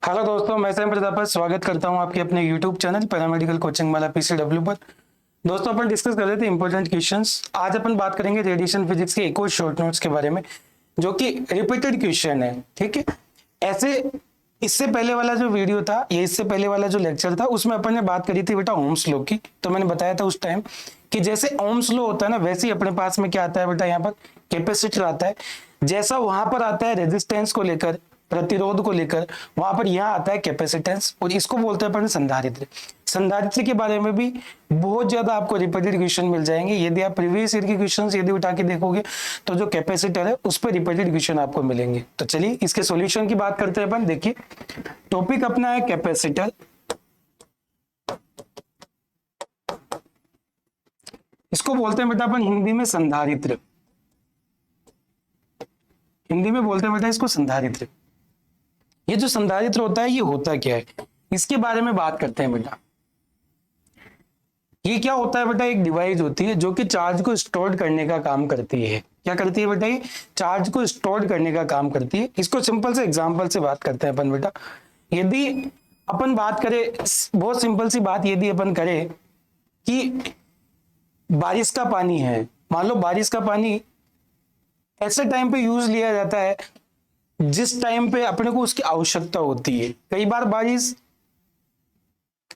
Hello दोस्तों, मैं Sam Prajapat स्वागत करता हूं आपके अपने यूट्यूब चैनल पैरामेडिकल कोचिंग वाला पीसीडब्ल्यू पर। दोस्तों, अपन डिस्कस कर रहे थे इंपॉर्टेंट क्वेश्चंस। आज अपन बात करेंगे रेडिएशन फिजिक्स के एक और शॉर्ट नोट्स के बारे में, जो कि रिपीटेड क्वेश्चन है। ठीक है, ऐसे इससे पहले वाला जो वीडियो था, ये इससे पहले वाला जो लेक्चर था, उसमें अपन ने बात करी थी बेटा ओम्स लॉ की। तो मैंने बताया था उस टाइम कि जैसे ओम्स लॉ होता है ना, वैसे ही अपने पास में क्या आता है बेटा, यहाँ पर कैपेसिटर आता है। जैसा वहां पर आता है रेजिस्टेंस को लेकर, प्रतिरोध को लेकर, वहां पर यहाँ आता है कैपेसिटेंस, और इसको बोलते हैं अपन संधारित्र। संधारित्र के बारे में भी बहुत ज्यादा आपको रिपीटेड क्वेश्चन मिल जाएंगे। यदि आप प्रीवियस ईयर के क्वेश्चन यदि उठा के देखोगे तो जो कैपेसिटर है उस पर रिपीटेड क्वेश्चन आपको मिलेंगे। तो चलिए इसके सॉल्यूशन की बात करते हैं अपन। देखिए, टॉपिक अपना है कैपेसिटर। इसको बोलते हैं बेटा अपन हिंदी में संधारित्र। हिंदी में बोलते हैं बेटा इसको संधारित्र। ये जो संधारित्र होता है, ये होता क्या है, इसके बारे में बात करते हैं बेटा। ये क्या होता है बेटा, एक डिवाइस होती है जो कि चार्ज को स्टोर करने का काम करती है। क्या करती है बेटा, ये चार्ज को स्टोर करने का काम करती है। इसको सिंपल से एग्जांपल से बात करते हैं अपन बेटा। यदि अपन बात करें, बहुत सिंपल सी बात यदि अपन करें कि बारिश का पानी है, मान लो बारिश का पानी ऐसे टाइम पे यूज लिया जाता है जिस टाइम पे अपने को उसकी आवश्यकता होती है। कई बार बारिश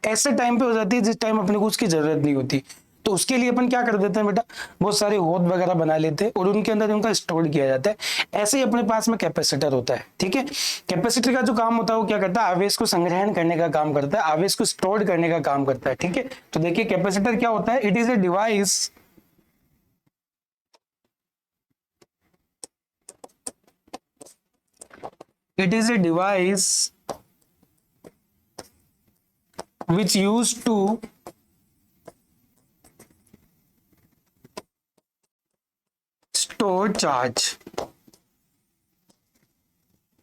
ऐसे टाइम पे हो जाती है जिस टाइम अपने को उसकी जरूरत नहीं होती। तो उसके लिए अपन क्या कर देते हैं बेटा, बहुत सारे होद वगैरह बना लेते हैं और उनके अंदर उनका स्टोर किया जाता है। ऐसे ही अपने पास में कैपेसिटर होता है। ठीक है, कैपेसिटर का जो काम होता है वो क्या करता है, आवेश को संग्रहण करने का काम करता है, आवेश को स्टोर करने का काम करता है। ठीक है, तो देखिए कैपेसिटर क्या होता है, it is a device it is a device which used to store charge।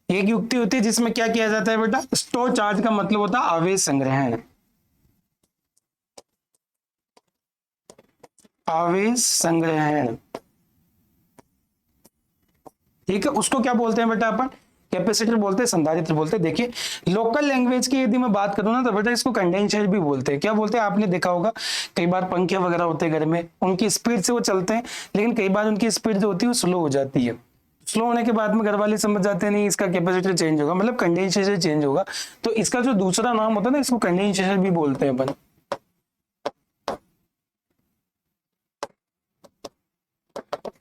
एक युक्ति होती है जिसमें क्या किया जाता है बेटा, स्टोर चार्ज का मतलब होता है आवेश संग्रहण। आवेश संग्रहण, ठीक है, उसको क्या बोलते हैं बेटा अपन, कैपेसिटर बोलते हैं, संधारित्र बोलते हैं। देखिए, लोकल लैंग्वेज की यदि मैं बात करूं ना तो बेटा इसको कंडेंसर भी बोलते हैं। क्या बोलते हैं, आपने देखा होगा कई बार पंखे वगैरह होते हैं घर में, उनकी स्पीड से वो चलते हैं, लेकिन कई बार उनकी स्पीड जो होती है वो स्लो हो जाती है। स्लो होने के बाद में घर वाले समझ जाते हैं नहीं इसका कैपेसिटर चेंज होगा, मतलब कंडेंसर चेंज होगा। तो इसका जो दूसरा नाम होता है ना, इसको कंडेंसर भी बोलते हैं अपन।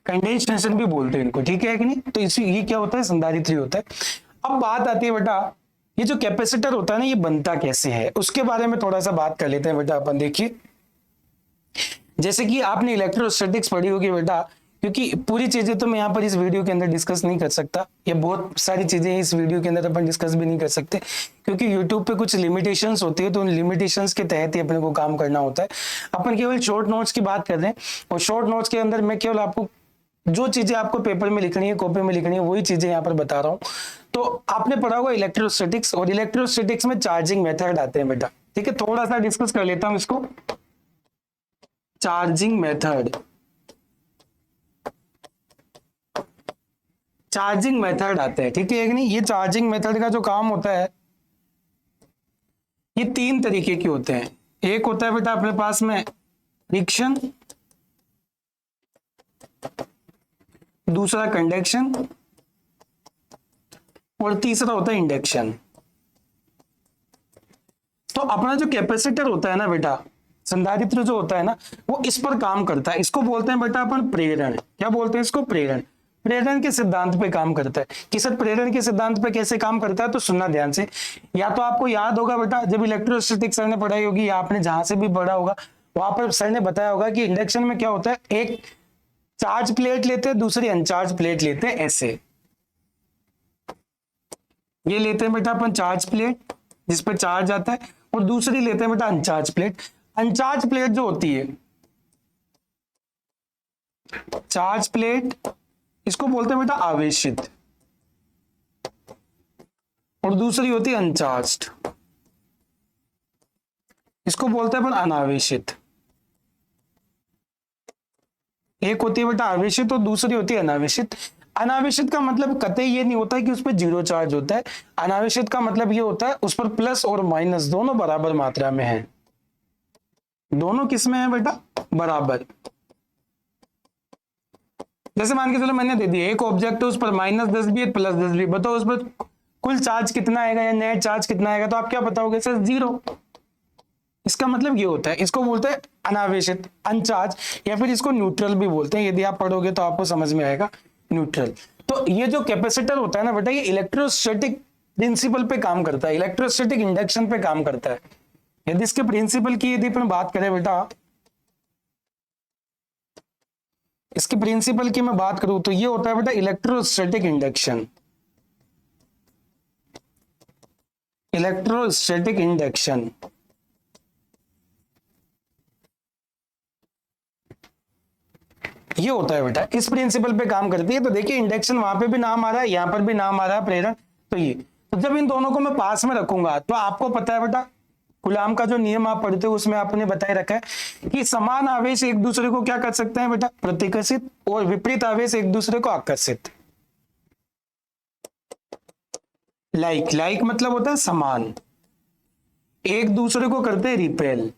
कंडेंसेशन भी बोलते हैं इनको, ठीक है कि नहीं। तो इसी ये क्या होता है, संधारित्र होता है। अब बात आती है बेटा, ये जो कैपेसिटर होता है ना, ये बनता कैसे है, उसके बारे में थोड़ा सा बात कर लेते हैं बेटा अपन। देखिए, जैसे कि आपने इलेक्ट्रोस्टैटिक्स पढ़ी होगी बेटा, क्योंकि पूरी चीजें तो मैं यहाँ पर इस वीडियो के अंदर डिस्कस नहीं कर सकता, ये बहुत सारी चीजें इस वीडियो के अंदर अपन डिस्कस भी नहीं कर सकते, क्योंकि यूट्यूब पे कुछ लिमिटेशंस होती है, तो उन लिमिटेशंस के तहत ही अपने को काम करना होता है। अपन केवल शॉर्ट नोट्स की बात कर रहे हैं, और शॉर्ट नोट्स के अंदर मैं केवल आपको जो चीजें आपको पेपर में लिखनी है, कॉपी में लिखनी है, वही चीजें यहाँ पर बता रहा हूँ। तो आपने पढ़ा होगा इलेक्ट्रोस्टैटिक्स, और इलेक्ट्रोस्टैटिक्स में चार्जिंग मेथड आते हैं बेटा। ठीक है, थोड़ा सा डिस्कस कर लेता हूँ इसको। चार्जिंग मेथड, चार्जिंग मेथड आते हैं, ठीक है कि नहीं। ये चार्जिंग मेथड का जो काम होता है, ये तीन तरीके के होते हैं। एक होता है बेटा अपने पास में फ्रिक्शन, दूसरा कंडक्शन, और तीसरा होता है इंडक्शन। तो अपना जो कैपेसिटर होता है ना बेटा, संधारित्र जो होता है ना, वो इस पर काम करता है। इसको बोलते हैं बेटा अपन प्रेरण। क्या बोलते हैं इसको, प्रेरण। प्रेरण के सिद्धांत पे काम करता है। कि सर प्रेरण के सिद्धांत पे कैसे काम करता है, तो सुनना ध्यान से। या तो आपको याद होगा बेटा, जब इलेक्ट्रोस्टैटिक्स सर ने पढ़ाई होगी, या आपने जहां से भी पढ़ा होगा, वहां पर सर ने बताया होगा कि इंडक्शन में क्या होता है, एक चार्ज प्लेट लेते हैं, दूसरी अनचार्ज प्लेट लेते हैं। ऐसे ये लेते हैं बेटा अपन चार्ज प्लेट जिस पर चार्ज आता है, और दूसरी लेते हैं बेटा अनचार्ज प्लेट। अनचार्ज प्लेट जो होती है, चार्ज प्लेट, इसको बोलते हैं बेटा आवेशित, और दूसरी होती है अनचार्ज्ड, इसको बोलते हैं अपन अनावेशित। एक होती है बेटा आवेशित और दूसरी होती है अनावेशित। अनावेशित का मतलब कतई ये नहीं होता है कि उस पर जीरो चार्ज होता है। अनावेशित का मतलब ये होता है उस पर प्लस और माइनस दोनों बराबर मात्रा में है। दोनों किस में है बेटा? बराबर। जैसे मान के चलो मैंने दे दिया एक ऑब्जेक्ट है, उस पर -10 भी है +10 भी, बताओ उस पर कुल चार्ज कितना आएगा या नेट चार्ज कितना आएगा? तो आप क्या बताओगे सर? 0। इसका मतलब ये होता है, इसको बोलते हैं अनावेशित, अनचार्ज, या फिर इसको न्यूट्रल भी बोलते हैं। यदि आप पढ़ोगे तो आपको समझ में आएगा, न्यूट्रल। तो ये जो कैपेसिटर होता है ना बेटा, ये इलेक्ट्रोस्टैटिक प्रिंसिपल पे काम करता है, इलेक्ट्रोस्टैटिक इंडक्शन पे काम करता है। यदि इसके प्रिंसिपल की यदि अपन बात करें बेटा, इसके प्रिंसिपल की मैं बात करूं तो ये होता है बेटा इलेक्ट्रोस्टैटिक इंडक्शन। इलेक्ट्रोस्टैटिक इंडक्शन ये होता है बेटा, इस प्रिंसिपल पे काम करती है। तो देखिए इंडक्शन वहां पे भी नाम आ रहा है, यहां पर भी नाम आ रहा है, प्रेरण। तो ये तो जब इन दोनों को मैं पास में रखूंगा तो आपको पता है बेटा कूलाम का जो नियम आप पढ़ते हो उसमें आपने बताए रखा है कि समान आवेश एक दूसरे को क्या कर सकते हैं बेटा? प्रतिकर्षित, और विपरीत आवेश एक दूसरे को आकर्षित। लाइक मतलब होता है समान, एक दूसरे को करते हैं रिपेल,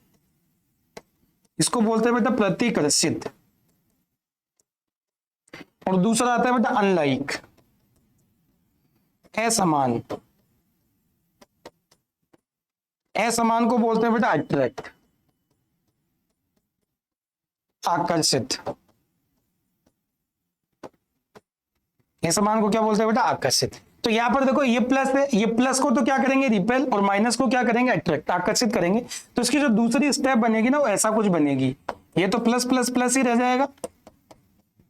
इसको बोलते हैं बेटा प्रतिकर्षित। और दूसरा आता है बेटा अनलाइक, असमान। असमान को बोलते हैं बेटा अट्रैक्ट, आकर्षित। असमान को क्या बोलते हैं बेटा? आकर्षित। तो यहां पर देखो ये प्लस है, ये प्लस को तो क्या करेंगे? रिपेल, और माइनस को क्या करेंगे? अट्रैक्ट, आकर्षित करेंगे। तो इसकी जो दूसरी स्टेप बनेगी ना वो ऐसा कुछ बनेगी, ये तो प्लस प्लस प्लस ही रह जाएगा,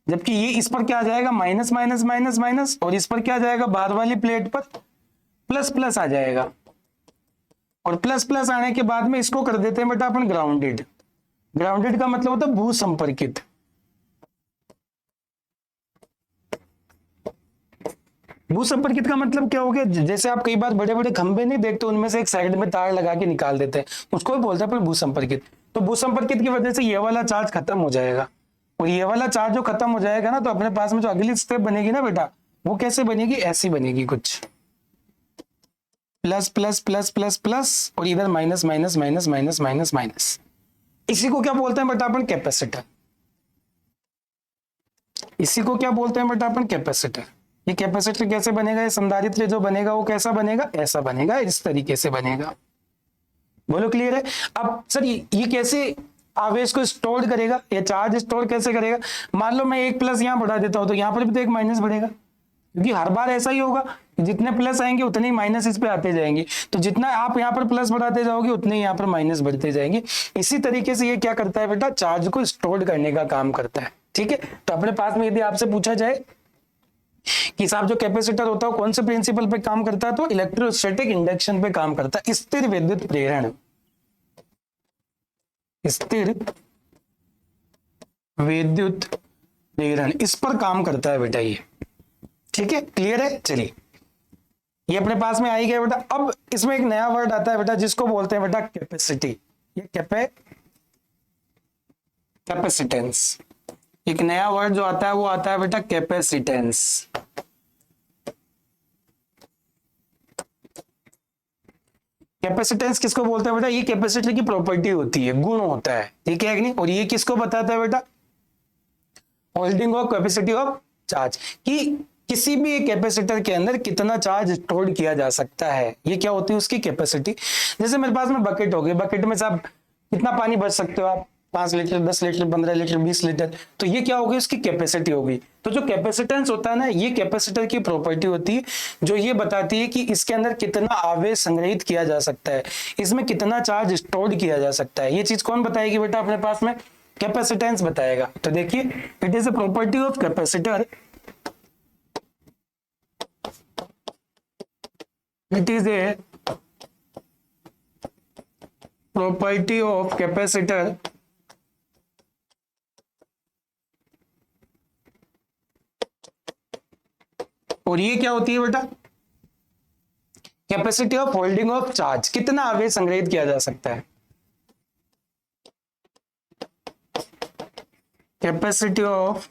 जबकि ये इस पर क्या आ जाएगा? माइनस माइनस माइनस माइनस, और इस पर क्या आ जाएगा? बाहर वाली प्लेट पर प्लस प्लस आ जाएगा। और प्लस प्लस आने के बाद में इसको कर देते हैं बेटा अपन ग्राउंडेड। ग्राउंडेड का मतलब होता है भू संपर्कित। भू संपर्कित का मतलब क्या हो गया? जैसे आप कई बार बड़े बड़े खंभे नहीं देखते, उनमें से एक साइड में तार लगा के निकाल देते हैं, उसको भी बोलते हैं अपन भू संपर्कित। तो भू संपर्कित की वजह से ये वाला चार्ज खत्म हो जाएगा, और ये वाला चार्ज जो खत्म हो जाएगा ना, तो अपने पास में जो अगली स्टेप बनेगी ना बेटा, वो कैसे बनेगी? ऐसी बनेगी कुछ, plus plus plus plus plus, और इधर minus minus minus minus minus minus. इसी को क्या बोलते हैं बेटा अपन? कैपेसिटर। इसी को क्या बोलते हैं बेटा अपन? कैपेसिटर। ये कैपेसिटर कैसे बनेगा? ये संधारित्र जो बनेगा वो कैसा बनेगा? ऐसा बनेगा, इस तरीके से बनेगा। बोलो क्लियर है? अब सर ये कैसे आवेश को स्टोर करेगा, या चार्ज स्टोर कैसे करेगा? मान लो मैं एक प्लस यहाँ बढ़ा देता हूं तो यहाँ पर भी तो एक माइनस बढ़ेगा, क्योंकि हर बार ऐसा ही होगा, जितने प्लस आएंगे उतने ही माइनस इस पे आते जाएंगे। तो जितना आप यहाँ पर प्लस बढ़ाते जाओगे उतने ही यहाँ पर माइनस बढ़ते जाएंगे। इसी तरीके से ये क्या करता है बेटा? चार्ज को स्टोर करने का काम करता है। ठीक है, तो अपने पास में यदि आपसे पूछा जाए कि साहब जो कैपेसिटर होता है कौन से प्रिंसिपल पे काम करता है, तो इलेक्ट्रोस्टैटिक इंडक्शन पे काम करता है। स्थिर विद्युत प्रेरण, स्थिर विद्युत प्रेरण, इस पर काम करता है बेटा ये। ठीक है, क्लियर है? चलिए ये अपने पास में आ ही गया बेटा। अब इसमें एक नया वर्ड आता है बेटा जिसको बोलते हैं बेटा कैपेसिटी, ये कैपेसिटेंस। एक नया वर्ड जो आता है वो आता है बेटा कैपेसिटेंस। कैपेसिटेंस किसको बोलते हैं बेटा? ये कैपेसिटर की प्रॉपर्टी होती है, गुण होता है। ठीक है कि नहीं? और ये किसको बताता है बेटा? Holding of capacity of charge, कि किसी भी एक कैपेसिटर के अंदर कितना चार्ज स्टोर किया जा सकता है, ये क्या होती है? उसकी कैपेसिटी। जैसे मेरे पास में बकेट हो गई, बकेट में साहब कितना पानी भर सकते हो आप? 5 लीटर, 10 लीटर, 15 लीटर, 20 लीटर। तो ये क्या होगी? उसकी कैपेसिटी होगी। तो जो कैपेसिटेंस होता है ना, ये कैपेसिटर की प्रॉपर्टी होती है जो ये बताती है कि इसके अंदर कितना आवेश संग्रहित किया जा सकता है, इसमें कितना चार्ज स्टोर किया जा सकता है। ये चीज कौन बताएगी बेटा अपने पास में? कैपेसिटेंस बताएगा। तो देखिए, it is a property of capacitor, it is a property of capacitor और ये क्या होती है बेटा? Capacity of holding of charge, कितना आवेश संग्रहित किया जा सकता है। Capacity of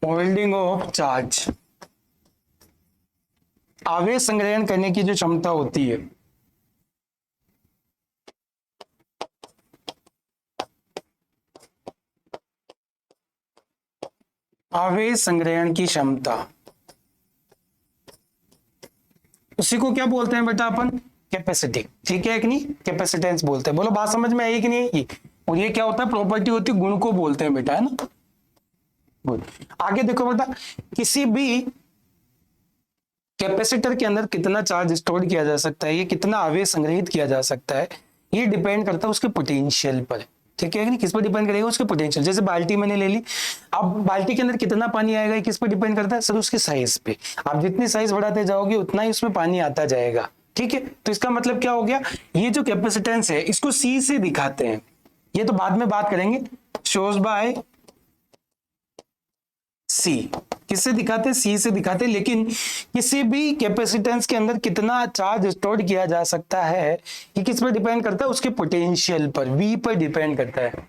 holding of charge, आवेश संग्रहण करने की जो क्षमता होती है, आवेश संग्रहण की क्षमता, उसी को क्या बोलते हैं बेटा अपन? कैपेसिटी। ठीक है कि नहीं? कैपेसिटेंस बोलते हैं। बोलो बात समझ में आई कि नहीं आई? और ये क्या होता है? प्रॉपर्टी होती है, गुण को बोलते हैं बेटा, है ना। गुड। आगे देखो बेटा, किसी भी कैपेसिटर के अंदर कितना चार्ज स्टोर किया जा सकता है, ये कितना आवेश संग्रहित किया जा सकता है, ये डिपेंड करता है उसके पोटेंशियल पर। ठीक है कि नहीं? किस पर डिपेंड करेगा? उसके पोटेंशियल। जैसे बाल्टी मैंने ले ली, अब बाल्टी के अंदर कितना पानी आएगा, ये किस पर डिपेंड करता है? सर उसके साइज पे। आप जितनी साइज बढ़ाते जाओगे उतना ही उसमें पानी आता जाएगा। ठीक है, तो इसका मतलब क्या हो गया? ये जो कैपेसिटेंस है इसको सी से दिखाते हैं, ये तो बाद में बात करेंगे। शोज बाय सी, किससे दिखाते हैं? सी से दिखाते हैं। लेकिन किसी भी कैपेसिटेंस के अंदर कितना चार्ज स्टोर किया जा सकता है, ये किस पर डिपेंड करता है? उसके पोटेंशियल पर, वी पर डिपेंड करता है।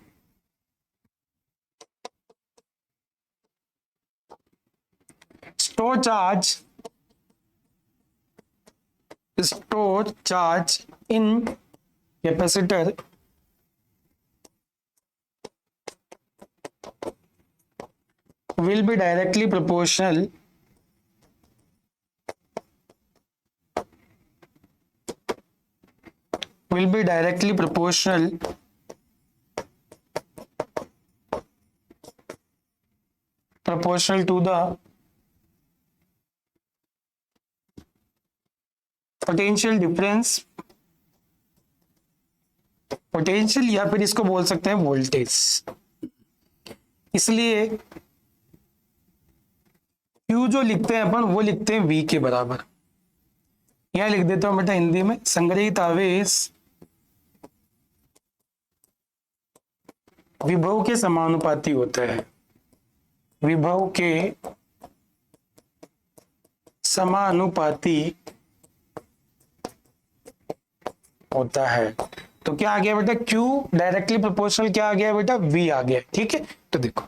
Store charge in capacitor will be directly proportional proportional to the potential difference, potential या फिर इसको बोल सकते हैं वोल्टेज। इसलिए Q जो लिखते हैं अपन, वो लिखते हैं V के बराबर। यहां लिख देता हूं बेटा हिंदी में, संग्रहित आवेश विभव के समानुपाती होता है, विभव के समानुपाती होता है। तो क्या आ गया बेटा? Q डायरेक्टली प्रोपोर्शनल क्या आ गया बेटा? V आ गया। ठीक है, तो देखो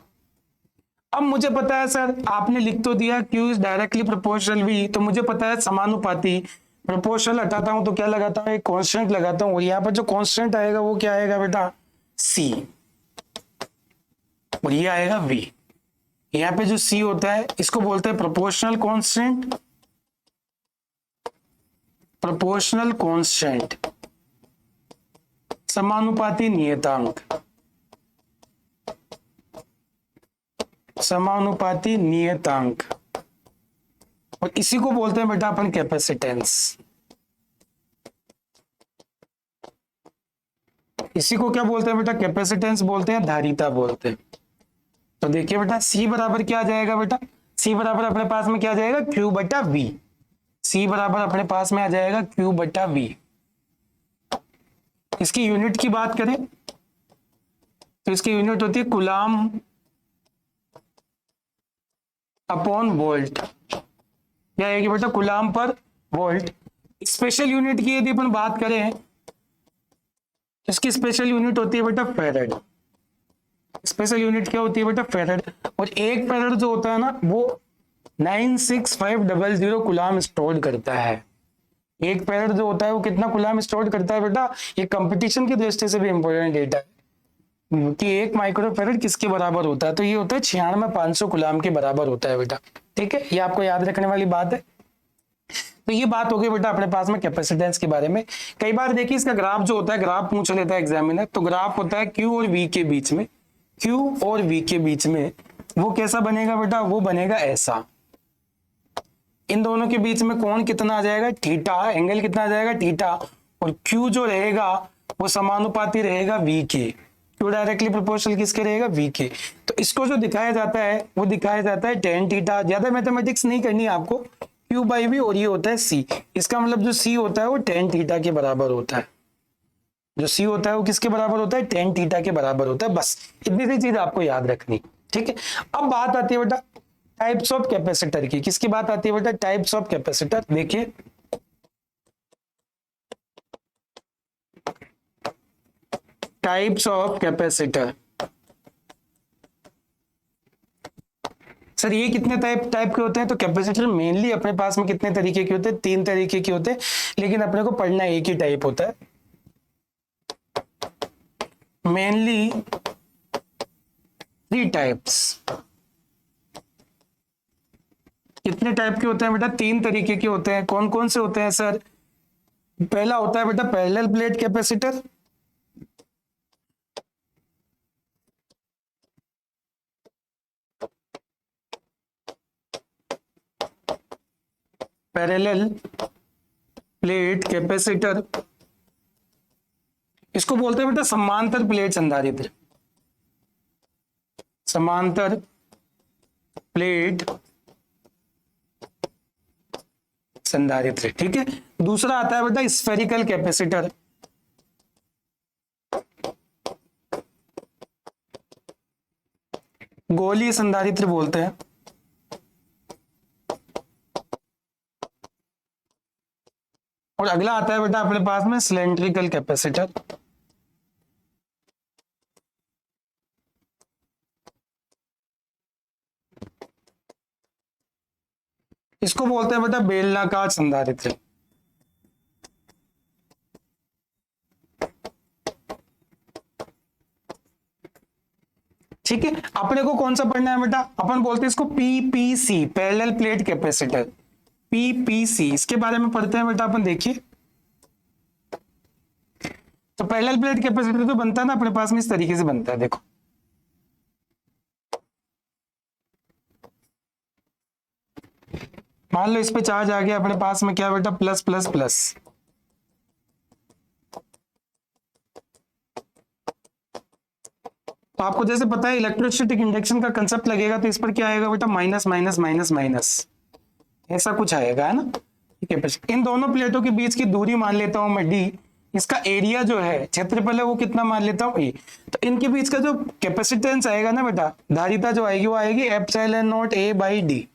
अब मुझे पता है सर, आपने लिख तो दिया Q is directly proportional V, तो मुझे पता है समानुपाती। प्रोपोर्शनल हटाता हूं तो क्या लगाता हूं? एक कांस्टेंट लगाता हूं, और यहाँ पर जो कांस्टेंट आएगा वो क्या आएगा बेटा? C, और ये आएगा V। यहाँ पे जो C होता है इसको बोलते हैं प्रोपोर्शनल कांस्टेंट, प्रोपोर्शनल कांस्टेंट, समानुपाती नियतांक, समानुपाती नियतांक, और इसी को बोलते हैं बेटा अपन कैपेसिटेंस। इसी को क्या बोलते हैं बेटा? कैपेसिटेंस बोलते हैं, धारिता बोलते हैं। तो देखिए बेटा, C बराबर क्या आ जाएगा बेटा? C बराबर अपने पास में क्या आ जाएगा? Q बटा V। C बराबर अपने पास में आ जाएगा Q बटा V। इसकी यूनिट की बात करें तो इसकी यूनिट होती है कूलाम अपॉन वोल्ट। क्या आएगी बेटा? कूलाम पर वोल्ट। स्पेशल यूनिट की यदि अपन बात करें, इसकी स्पेशल यूनिट होती है बेटा फेरेड। स्पेशल यूनिट क्या होती है बेटा? फेरेड। और एक फेरेड जो होता है ना, वो 96500 कूलाम स्टोर करता है। एक फेरेड जो होता है वो कितना कूलाम स्टोर करता है बेटा? ये कंपटीशन की दृष्टि से भी इंपॉर्टेंट डेटा है कि एक माइक्रोफेरेड किसके बराबर होता है, तो ये होता है 96,500 कूलाम के बराबर होता है बेटा। ठीक है, ये आपको याद रखने वाली बात है। तो ये बात हो गई बेटा अपने पास में कैपेसिटेंस के बारे में। कई बार देखिए इसका ग्राफ जो होता है, ग्राफ पूछ लेता है एग्जामिनर, तो ग्राफ होता है Q और V के बीच में, Q और V के बीच में वो कैसा बनेगा बेटा? वो बनेगा ऐसा। इन दोनों के बीच में कोण कितना आ जाएगा? थीटा, एंगल कितना आ जाएगा? थीटा। और Q जो रहेगा वो समानुपाती रहेगा V के। Q डायरेक्टली प्रोपोर्शनल किसके रहेगा? V के। तो इसको जो दिखाया जाता है वो दिखाया जाता है tan थीटा। ज्यादा मैथमेटिक्स नहीं करनी है आपको, Q बाई V, और ये होता है C। इसका मतलब जो C होता है वो tan थीटा के बराबर होता है। जो C होता है वो किसके बराबर होता है? tan थीटा के बराबर होता है। बस इतनी सी चीज आपको याद रखनी। ठीक है, अब बात आती है बेटा टाइप्स ऑफ कैपेसिटर की। किसकी बात आती है बेटा? Types of capacitor. देखिए टाइप्स ऑफ कैपेसिटर, सर ये कितने टाइप टाइप के होते हैं? तो कैपेसिटर मेनली अपने पास में कितने तरीके के होते हैं? 3 तरीके के होते हैं, लेकिन अपने को पढ़ना एक ही टाइप होता है। Mainly 3 types. कितने टाइप के होते हैं बेटा? 3 तरीके के होते हैं। कौन कौन से होते हैं सर? पहला होता है बेटा parallel plate capacitor, parallel plate capacitor. इसको बोलते हैं बेटा समांतर प्लेट संधारित्र, समांतर प्लेट संधारित्र, ठीक है। दूसरा आता है बेटा स्फेरिकल कैपेसिटर, गोलीय संधारित्र बोलते हैं। और अगला आता है बेटा अपने पास में सिलेंड्रिकल कैपेसिटर। इसको बोलते हैं बेटा बेलनाकार संधारित्र। ठीक है, अपने को कौन सा पढ़ना है बेटा? अपन बोलते हैं इसको PPC, parallel plate capacitor, PPC. इसके बारे में पढ़ते हैं बेटा अपन। देखिए तो पैरेलल प्लेट कैपेसिटर तो बनता है ना अपने पास में, इस तरीके से बनता है। देखो मान लो इस पे चार्ज आ गया अपने पास में, क्या बेटा? Plus plus plus. तो आपको जैसे पता है इलेक्ट्रोस्टैटिक इंडक्शन का कंसेप्ट लगेगा, तो इस पर क्या आएगा बेटा? माइनस माइनस माइनस माइनस, ऐसा कुछ आएगा, है ना। ठीक है, इन दोनों प्लेटों के बीच की दूरी मान लेता हूं मैं डी। इसका एरिया जो है, क्षेत्रफल है, वो कितना मान लेता हूं? ए। तो इनके बीच का जो कैपेसिटेंस आएगा ना बेटा, धारिता जो आएगी, वो आएगी epsilon not a by D.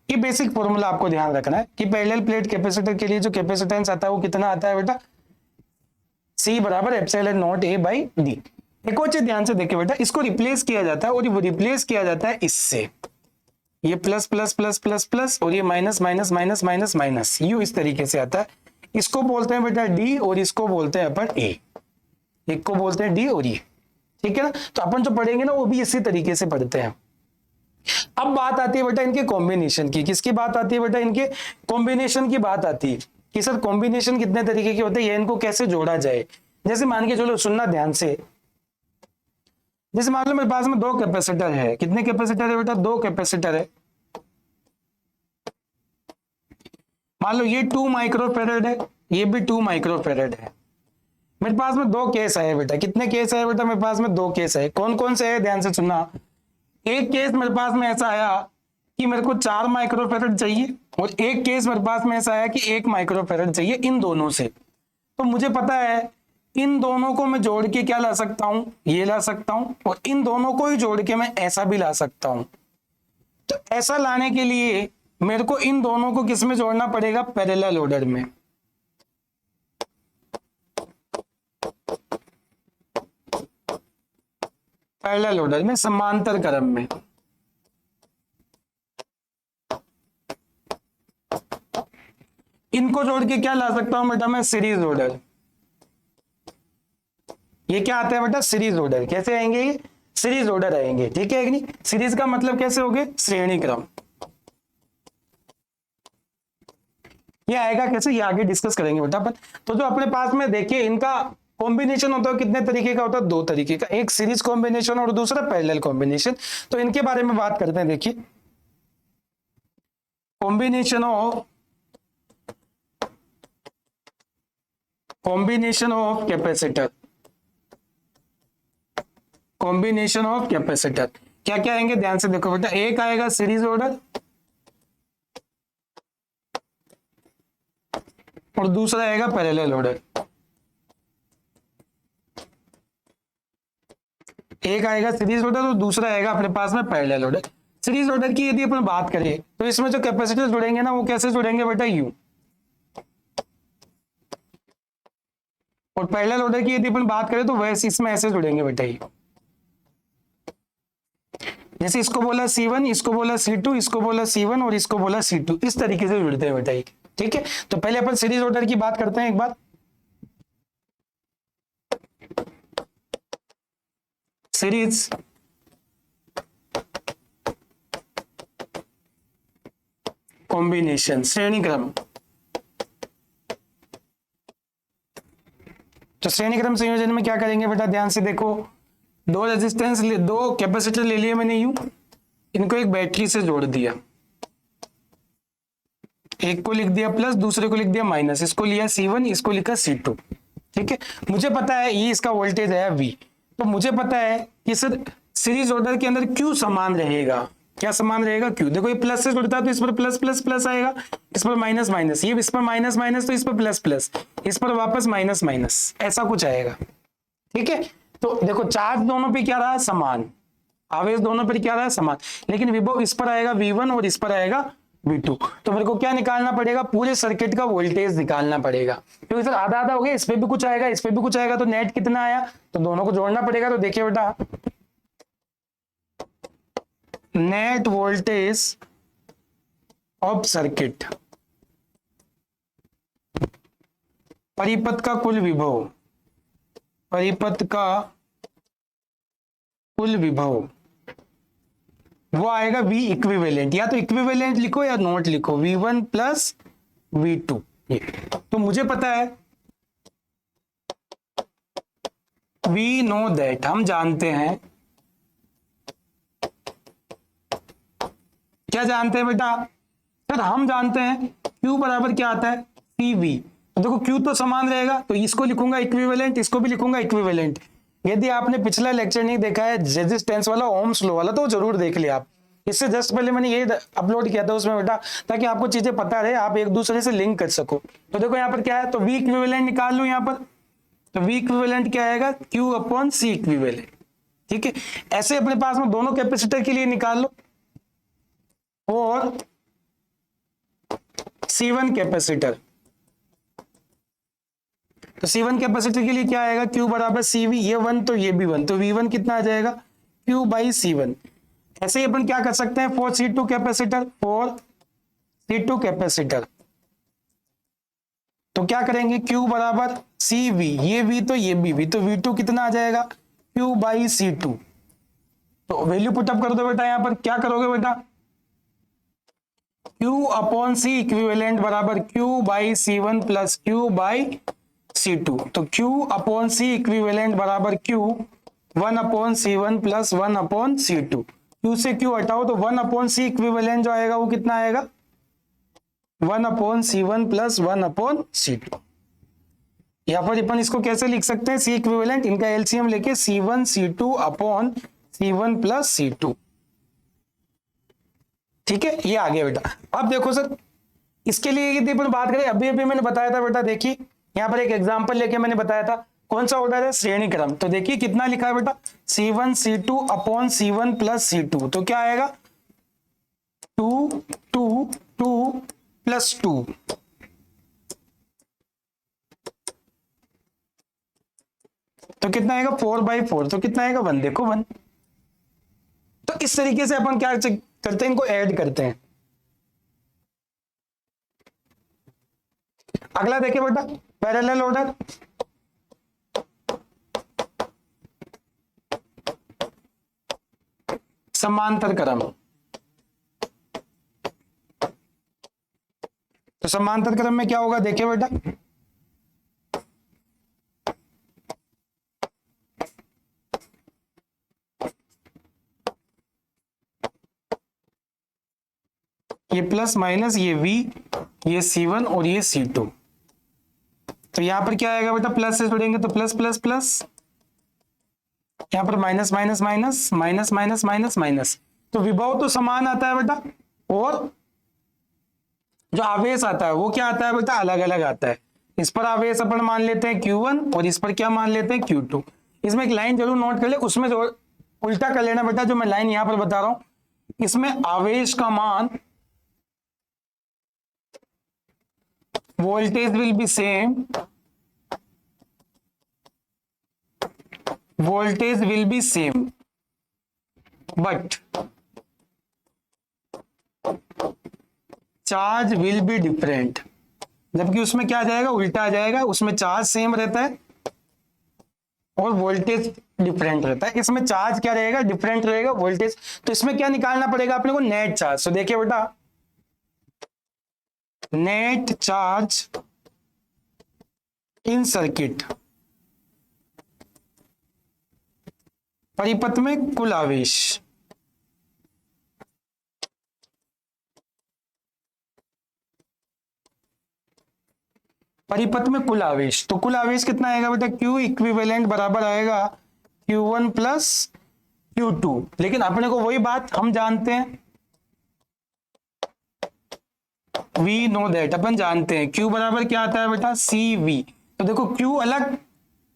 ये बेसिक फॉर्मूला आपको ध्यान रखना है कि पैरेलल प्लेट कैपेसिटर के लिए जो कैपेसिटेंस आता है वो कितना आता है बेटा? C बराबर epsilon not a by D. एक और चीज ध्यान से देखिए बेटा, इसको रिप्लेस किया जाता है, और वो रिप्लेस किया जाता है इससे। ये plus plus plus plus plus, और ये minus minus minus minus minus, you इस तरीके से आता है। इसको बोलते हैं बेटा डी, और इसको बोलते हैं अपन ए। एक को बोलते हैं डी और ए, ठीक है ना। तो अपन जो पढ़ेंगे ना वो भी इसी तरीके से पढ़ते हैं। अब बात आती है बेटा इनके कॉम्बिनेशन की। किसकी बात आती है बेटा? इनके कॉम्बिनेशन की बात आती है कि सर कॉम्बिनेशन कितने तरीके के होते हैं, ये इनको कैसे जोड़ा जाए। जैसे मान के चलो, सुनना ध्यान से। जैसे मान लो मेरे पास में 2 कैपेसिटर है। कितने कैपेसिटर है बेटा? 2 कैपेसिटर है। मान लो ये 2 माइक्रोफेरेड है, ये भी 2 माइक्रोफेरेड है। मेरे पास में 2 केस आए बेटा। कितने केस आए बेटा? मेरे पास में 2 केस है। कौन कौन से है? ध्यान से सुनना। एक केस मेरे पास में ऐसा आया कि मेरे को 4 माइक्रोफेरेड चाहिए, और एक केस मेरे पास में ऐसा आया कि 1 माइक्रोफेरेड चाहिए। इन दोनों से तो मुझे पता है इन दोनों को मैं जोड़ के क्या ला सकता हूं? ये ला सकता हूं, और इन दोनों को ही जोड़ के मैं ऐसा भी ला सकता हूं। तो ऐसा लाने के लिए मेरे को इन दोनों को किस में जोड़ना पड़ेगा? पैरेलल ऑर्डर में। पैरेलल ऑर्डर में, समांतर क्रम में। इनको जोड़ के क्या ला सकता हूं बेटा मैं? Series order. ये क्या आता है बेटा? Series order. कैसे आएंगे ये? सीरीज ऑर्डर आएंगे, ठीक है कि नहीं। सीरीज का मतलब कैसे हो गए? श्रेणी क्रम। ये आएगा कैसे? ये आगे डिस्कस करेंगे बेटा अपन। तो जो अपने पास में देखिए इनका कॉम्बिनेशन होता है, कितने तरीके का होता है? 2 तरीके का, एक सीरीज कॉम्बिनेशन और दूसरा पैरेलल कॉम्बिनेशन। तो इनके बारे में बात करते हैं। देखिए combination of capacitor, combination of capacitor क्या क्या आएंगे? ध्यान से देखो बेटा। एक आएगा सीरीज ऑर्डर, और दूसरा आएगा पैरेलल ऑर्डर। एक आएगा सीरीज ऑर्डर और दूसरा आएगा अपने पास में पैरेलल ऑर्डर। सीरीज ऑर्डर की यदि अपन बात करें तो इसमें जो कैपेसिटर जुड़ेंगे ना, वो कैसे जुड़ेंगे बेटा? यू। और पैरेलल ऑर्डर की यदि अपन बात करें तो वैसे इसमें ऐसे जुड़ेंगे बेटा। जैसे इसको बोला C1, इसको बोला C2, इसको बोला C1 और इसको बोला C2, इस तरीके से जुड़ते हैं बेटा ये। ठीक है, तो पहले अपन सीरीज ऑर्डर की बात करते हैं एक बार। सीरीज कॉम्बिनेशन, श्रेणी क्रम। तो श्रेणी क्रम संयोजन में क्या करेंगे बेटा, ध्यान से देखो, दो रेजिस्टेंस, दो कैपेसिटर ले लिए मैंने यूं, इनको एक बैटरी से जोड़ दिया, एक को लिख दिया प्लस, दूसरे को लिख दिया माइनस, इसको लिया C1, इसको लिखा C2। ठीक है, मुझे पता है ये इसका वोल्टेज है V, तो मुझे पता है कि सर सीरीज ऑर्डर के अंदर Q समान रहेगा। क्या समान रहेगा? Q। देखो ये प्लस से जुड़ता है तो इस पर प्लस प्लस प्लस आएगा, इस पर माइनस माइनस, ये इस पर माइनस माइनस तो इस पर प्लस प्लस, इस पर वापस माइनस माइनस, ऐसा कुछ आएगा। ठीक है, तो देखो चार्ज दोनों पे क्या रहा? समान। आवेश दोनों पर क्या रहा? समान। लेकिन विभव इस पर आएगा V1 और इस पर आएगा V2। तो मेरे को क्या निकालना पड़ेगा? पूरे सर्किट का वोल्टेज निकालना पड़ेगा, क्योंकि सर आधा आधा हो गया, इस पे भी कुछ आएगा, इस पे भी कुछ आएगा, तो नेट कितना आया? तो दोनों को जोड़ना पड़ेगा। तो देखिए बेटा, नेट वोल्टेज ऑफ सर्किट, परिपथ का कुल विभव, परिपथ का कुल विभव वो आएगा V इक्विवेलेंट। या तो इक्विवेलेंट लिखो या नोट लिखो, V1 प्लस V2। ये तो मुझे पता है, वी नो दैट, हम जानते हैं। क्या जानते हैं बेटा? सर हम जानते हैं Q बराबर क्या आता है? CV। तो देखो Q तो समान रहेगा, तो इसको लिखूंगा इक्विवेलेंट, इसको भी लिखूंगा इक्विवेलेंट। यदि आपने पिछला लेक्चर नहीं देखा है रेजिस्टेंस वाला, ओम्स लॉ वाला, तो जरूर देख लिया आप। इससे जस्ट पहले मैंने ये अपलोड किया था उसमें बेटा, ताकि आपको चीजें पता रहे, आप एक दूसरे से लिंक कर सको। तो देखो यहाँ पर क्या है, तो V इक्विवेलेंट निकाल लूं यहाँ पर, तो V इक्विवेलेंट क्या आएगा? Q upon C equivalent. ठीक है, ऐसे अपने पास में दोनों कैपेसिटर के लिए निकाल लो, और C1 कैपेसिटर, तो C1 कैपेसिटर के लिए क्या आएगा? Q बराबर CV, ये 1 तो ये भी 1, तो V1 कितना आ जाएगा? Q by C1। ऐसे ही अपन क्या कर सकते हैं for C2 capacitor, for C2 capacitor, तो क्या करेंगे? Q बराबर CV, ये V तो ये भी V, तो V2 कितना आ जाएगा? Q by C2। तो वैल्यू पुटअप कर दो बेटा, यहां पर क्या करोगे बेटा? Q अपॉन C इक्विवेलेंट बराबर Q by C1 plus Q by C2। तो Q अपॉन C इक्विवेलेंट बराबर Q 1 upon C1 plus 1 upon C2। Q से Q हटाओ तो 1 अपॉन C इक्विवेलेंट जो आएगा वो कितना आएगा? 1 upon C1 plus 1 upon C2। यहाँ पर अपन इसको कैसे लिख सकते हैं? C इक्विवेलेंट, इनका एलसीएम लेके C1 C2 upon C1 plus C2। ठीक है, ये आ गया बेटा। अब देखो सर, इसके लिए यदि अपन बात करें, अभी अभी मैंने बताया था बेटा, देखिए यहाँ पर एक एग्जांपल लेके मैंने बताया था, कौन सा ऑर्डर है? श्रेणी क्रम। तो देखिए कितना लिखा है बेटा? C1 C2 upon C1 plus C2। तो क्या आएगा? 2 2 2 प्लस 2। तो कितना आएगा? 4/4। तो कितना आएगा? 1। देखो 1। तो इस तरीके से अपन क्या करते हैं? इनको ऐड करते हैं। अगला देखिए बेटा, पैरेलल ऑर्डर। समांतर क्रम। तो समांतर क्रम में क्या होगा? देखिए बेटा, ये प्लस माइनस, ये V, ये C1 और ये C2। तो यहां पर क्या आएगा बेटा? प्लस से जुड़ेंगे तो प्लस प्लस प्लस, यहां पर minus minus minus minus minus minus minus. तो विभव तो समान आता है बेटा, और जो आवेश आता है वो क्या आता है बेटा? अलग अलग आता है। इस पर आवेश अपन मान लेते हैं Q1 और इस पर क्या मान लेते हैं? Q2। इसमें एक लाइन जरूर नोट कर ले, उसमें जो उल्टा कर लेना बेटा, जो मैं लाइन यहां पर बता रहा हूं, इसमें आवेश का मान voltage will be same, voltage will be same, but charge will be different, जबकि उसमें क्या आ जाएगा, उल्टा आ जाएगा, उसमें चार्ज सेम रहता है और वोल्टेज डिफरेंट रहता है। इसमें चार्ज क्या रहेगा, डिफरेंट रहेगा, वोल्टेज। तो इसमें क्या निकालना पड़ेगा अपने को, नेट चार्ज। तो देखिए बेटा, नेट चार्ज इन सर्किट, परिपथ में कुल आवेश। परिपथ में कुल आवेश, तो कुल आवेश कितना आएगा बेटा, Q इक्विवेलेंट बराबर आएगा Q1 प्लस Q2। लेकिन अपने को वही बात हम जानते हैं, वी नो दैट, अपन जानते हैं Q बराबर क्या आता है बेटा, CV। तो देखो Q अलग,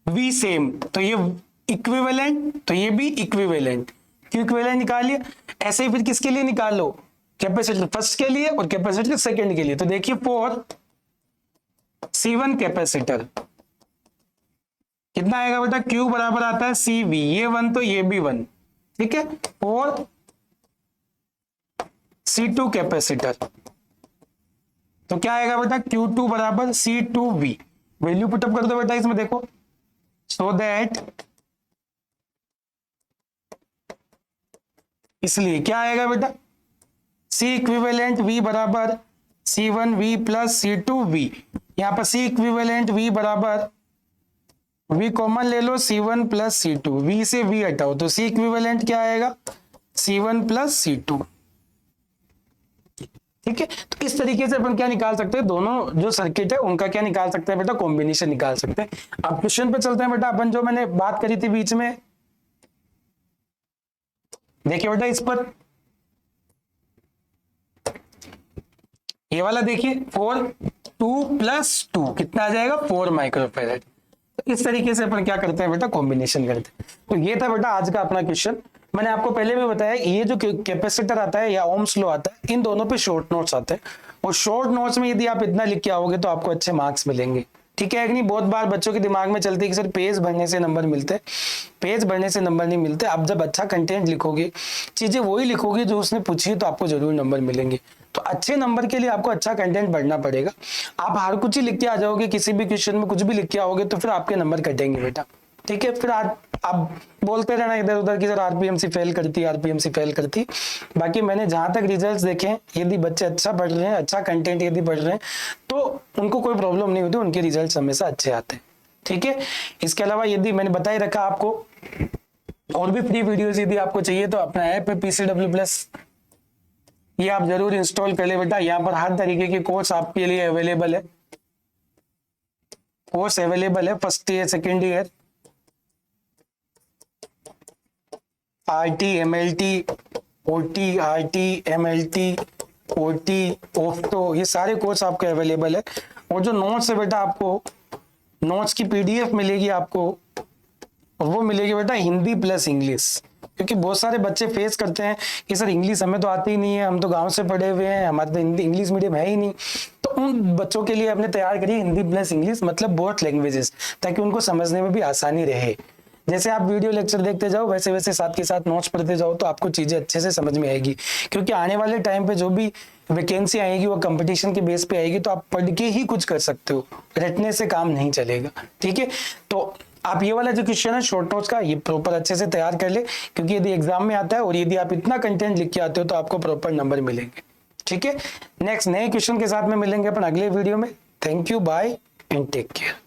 V सेम, तो ये इक्विवेलेंट, तो ये भी इक्विवेलेंट। Q इक्विवेलेंट निकाल लिया। ऐसे ही फिर किसके लिए निकाल लो, कैपेसिटर फर्स्ट के लिए और कैपेसिटर सेकंड के लिए। तो देखिए फॉर C1 कैपेसिटर कितना आएगा बेटा, Q बराबर आता है CV, ये 1 तो ये भी 1, ठीक है। और C2 कैपेसिटर तो क्या आएगा बेटा, Q2 बराबर C2V। वैल्यू पुटअप कर दो बेटा इसमें, देखो, सो दैट, इसलिए क्या आएगा बेटा, C इक्विवेलेंट V बराबर C1V प्लस C2V। यहां पर C इक्विवेलेंट V बराबर, V कॉमन ले लो, C1 प्लस C2, V से V हटाओ तो C इक्विवेलेंट क्या आएगा, C1 प्लस C2, ठीक है। तो इस तरीके से अपन क्या निकाल सकते हैं, दोनों जो सर्किट है उनका क्या निकाल सकते हैं बेटा, कॉम्बिनेशन निकाल सकते हैं। अब क्वेश्चन पे चलते हैं बेटा, अपन जो मैंने बात करी थी बीच में, देखिए बेटा इस पर, ये वाला देखिए, 2 प्लस 2 कितना आ जाएगा, 4 माइक्रोफैराड। तो इस तरीके से अपन क्या करते हैं बेटा, कॉम्बिनेशन करते हैं। तो ये था बेटा आज का अपना क्वेश्चन। मैंने आपको पहले भी बताया, ये जो कैपेसिटर आता है या ओम्स लॉ आता है, इन दोनों पे शॉर्ट नोट्स आते हैं, और शॉर्ट नोट्स में यदि आप इतना लिख के आओगे तो आपको अच्छे मार्क्स मिलेंगे, ठीक है कि नहीं। बहुत बार बच्चों के दिमाग में चलती है कि सर पेज भरने से नंबर मिलते हैं, पेज भरने से नंबर नहीं मिलते। आप जब अच्छा कंटेंट लिखोगे, चीजें वही लिखोगे जो उसने पूछी है, तो आपको जरूर नंबर मिलेंगे। तो अच्छे नंबर के लिए आपको अच्छा कंटेंट पढ़ना पड़ेगा। आप हर कुछ ही लिख के आ जाओगे, किसी भी क्वेश्चन में कुछ भी लिख के आओगे, तो फिर आपके नंबर कटेंगे बेटा, ठीक है। फिर आप बोलते रहना इधर उधर की सर आरपीएमसी फेल करती, आरपीएमसी फेल करती। बाकी मैंने जहां तक रिजल्ट्स देखे हैं, यदि बच्चे अच्छा पढ़ रहे हैं, अच्छा कंटेंट यदि पढ़ रहे हैं, तो उनको कोई प्रॉब्लम नहीं होती, उनके रिजल्ट्स हमेशा अच्छे आते हैं, ठीक है। इसके अलावा यदि मैंने बता ही रखा आपको, और भी फ्री वीडियोस यदि आपको चाहिए तो अपना ऐप है PCW+, ये आप जरूर इंस्टॉल कर ले बेटा। यहाँ पर हर तरीके के कोर्स आपके लिए अवेलेबल है, कोर्स अवेलेबल है, first year, second year, RT, MLT, OT, RT, MLT, OT, OFTO, ये सारे कोर्स आपके अवेलेबल है। और जो नोट्स है बेटा, आपको नोट्स की PDF मिलेगी आपको, और वो मिलेगी बेटा हिंदी प्लस इंग्लिश, क्योंकि बहुत सारे बच्चे फेस करते हैं कि सर इंग्लिश हमें तो आती ही नहीं है, हम तो गांव से पढ़े हुए हैं, हमारे तो इंग्लिश मीडियम है ही नहीं। तो उन बच्चों के लिए आपने तैयार करी हिंदी प्लस इंग्लिश, मतलब बोथ लैंग्वेजेस, ताकि उनको समझने में भी आसानी रहे। जैसे आप वीडियो लेक्चर देखते जाओ, वैसे वैसे साथ के साथ नोट्स पढ़ते जाओ, तो आपको चीजें अच्छे से समझ में आएगी। क्योंकि आने वाले टाइम पे जो भी वैकेंसी आएगी वो कंपटीशन के बेस पे आएगी, तो आप पढ़ के ही कुछ कर सकते हो, रटने से काम नहीं चलेगा, ठीक है। तो आप ये वाला जो क्वेश्चन है शॉर्ट नोट्स का, ये प्रॉपर अच्छे से तैयार कर ले, क्योंकि यदि एग्जाम में आता है और यदि आप इतना कंटेंट लिख के आते हो तो आपको प्रॉपर नंबर मिलेंगे, ठीक है। नेक्स्ट नए क्वेश्चन के साथ में मिलेंगे अपन अगले वीडियो में। Thank you, bye and take care.